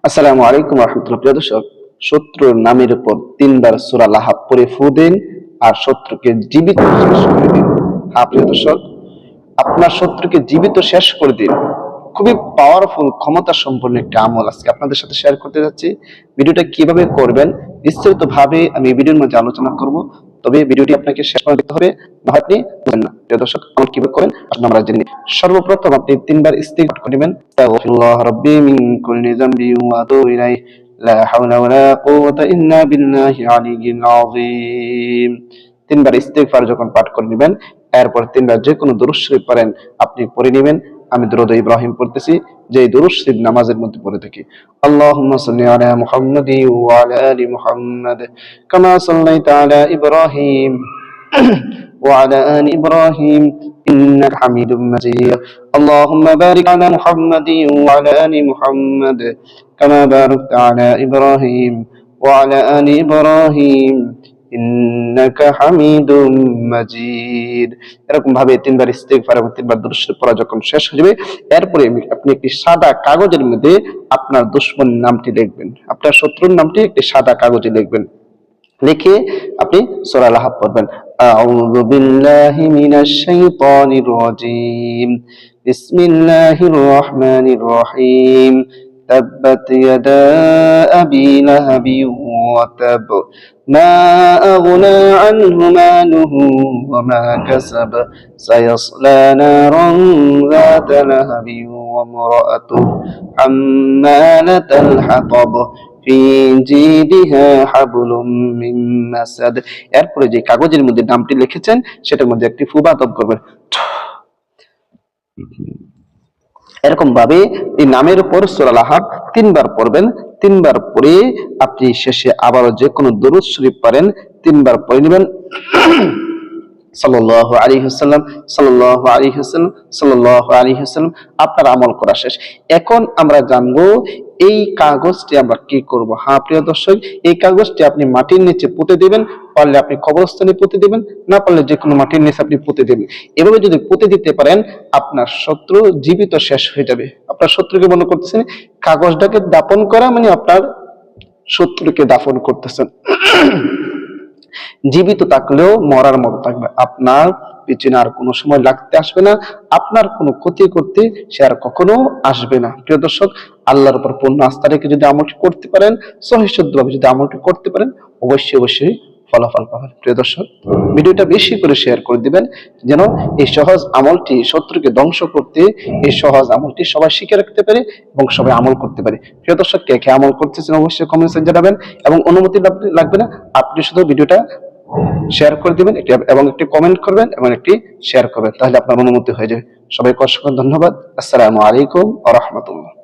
আসসালামু আলাইকুম রহমতুল্লাহ। প্রিয় দর্শক, শত্রুর নামের উপর 3 বার সূরা লাহাব পড়ে ফু দিন আর শত্রুকে জীবিত শেষ করে দিন। হ্যাঁ প্রিয় দর্শক, আপনার শত্রুকে জীবিত শেষ করে দিন। খুবই পাওয়ারফুল, ক্ষমতা সম্পন্ন একটি আমল আজকে আপনাদের সাথে শেয়ার করতে যাচ্ছি। ভিডিওটা কিভাবে করবেন বিস্তারিত ভাবে আমি এই ভিডিওর মধ্যে আলোচনা করব। তবে ভিডিওটি আপনাকে শেষ পর্যন্ত দেখতে হবে, না হয় আপনি বুঝবেন না। প্রিয় দর্শক, আমল কিভাবে করেন আসলে আমরা জেনে নিই। সর্বপ্রথম আপনি 3 বার ইস্তিগফার করে নেবেন। আস্তাগফিরুল্লাহ রাব্বি মিন কুল্লি যামবি ওয়া আতুবু ইলাইহি লা হাওলা ওয়া লা কুওয়াতা ইল্লা বিল্লাহি আলিয়্যিল আযীম। 3 বার ইস্তিগফার যখন পাঠ করে নেবেন, এরপর 3 বার যে কোনো দুরূদ শরীফ পড়েন আপনি পড়ে নেবেন। আমি দুরূদ ইব্রাহিম পড়তেছি, যে দুরূদ শরীফ নামাজের মধ্যে পড়ে থাকি। আল্লাহুম্মা সাল্লি আলা মুহাম্মাদি ওয়া আলা আলি মুহাম্মাদ কামা সাল্লাইতা আলা ইব্রাহিম ওয়া আলা আলি ইব্রাহিম ইন্নাকা হামিদুম মাজিদ। আল্লাহুম্মা বারিক আলা মুহাম্মাদি ওয়া আলা আলি মুহাম্মাদ কামা বারাকতা আলা ইব্রাহিম ওয়া আলা আলি ইব্রাহিম ইন্নাকা হামিদুম মাজিদ। এরকম ভাবে 3 বার ইস্তিগফার এবং 3 বার দুরূদ শরীফ পড়া যখন শেষ হয়ে যাবে, এরপরে আপনি একটি সাদা কাগজের মধ্যে আপনার দুশমনের নামটি লিখবেন, আপনার শত্রুর নামটি একটি সাদা কাগজে লিখবেন। লিখে আপনি সূরা লাহাব পড়বেন। আউযু বিল্লাহি মিনাশ শাইতানির রাজীম। বিসমিল্লাহির রহমানির রহিম। تبت يدا أبي لهب وتب ما أغنى عنه ماله وما كسب سيصلى نارا ذات لهب وامرأته حمالة الحطب في جيدها حبل من مسد। এরপরে যে কাগজের মধ্যে নামটি লিখেছেন সেটার মধ্যে একটি ফু বাতব করবেন। এরকম ভাবে এই নামের উপর সূরা লাহাব 3 বার পড়বেন। 3 বার পড়ে আপনি শেষে আবারও যে কোনো দুরূদ শরীফ পড়েন, 3 বার পড়ে নেবেন। সাল্লাল্লাহু আলাইহি ওয়াসাল্লাম, সাল্লাল্লাহু আলাইহি ওয়াসাল্লাম, সাল্লাল্লাহু আলাইহি ওয়াসাল্লাম। আপনার আমল করা শেষ। এখন আমরা জানবো এই কাগজটি আমরা কি করব। হ্যাঁ প্রিয় দর্শক, এই কাগজটি আপনি মাটির নিচে পুঁতে দিবেন। পারলে আপনি কবরস্থানে পুঁতে দিবেন, না পারলে যে কোনো মাটির নিচে আপনি পুঁতে দিবেন। এভাবে যদি পুঁতে দিতে পারেন, আপনার শত্রু জীবিত শেষ হয়ে যাবে। আপনার শত্রুকে মনে করতেছেন কাগজটাকে দাফন করা মানে আপনার শত্রুকে দাফন করতেছেন। জীবিত থাকলেও মরার মতো থাকবে, আপনার পিছনে আর কোনো সময় লাগতে আসবে না, আপনার কোনো ক্ষতি করতে সে আর কখনো আসবে না। প্রিয় দর্শক, আল্লাহর উপর পূর্ণ আস্থা রেখে যদি আমলটি করতে পারেন, সহিষ্ণুভাবে যদি আমলটি করতে পারেন, অবশ্যই অবশ্যই ফলাফল পাবেন। প্রিয় দর্শক, ভিডিওটা বেশি করে শেয়ার করে দিবেন, যেন এই সহজ আমলটি শত্রুকে ধ্বংস করতে এই সহজ আমলটি সবাই শিখে রাখতে পারে এবং সবাই আমল করতে পারে। প্রিয় দর্শক, কে কে আমল করতেছেন অবশ্যই কমেন্টসে জানাবেন এবং অনুমতি লাগবে না, আপনি শুধু ভিডিওটা শেয়ার করে দিবেন এবং একটি কমেন্ট করবেন এবং একটি শেয়ার করবেন, তাহলে আপনার অনুমতি হয়ে যাবে। সবাইকে অসংখ্য ধন্যবাদ। আসসালামু আলাইকুম ওয়া রাহমাতুল্লাহ।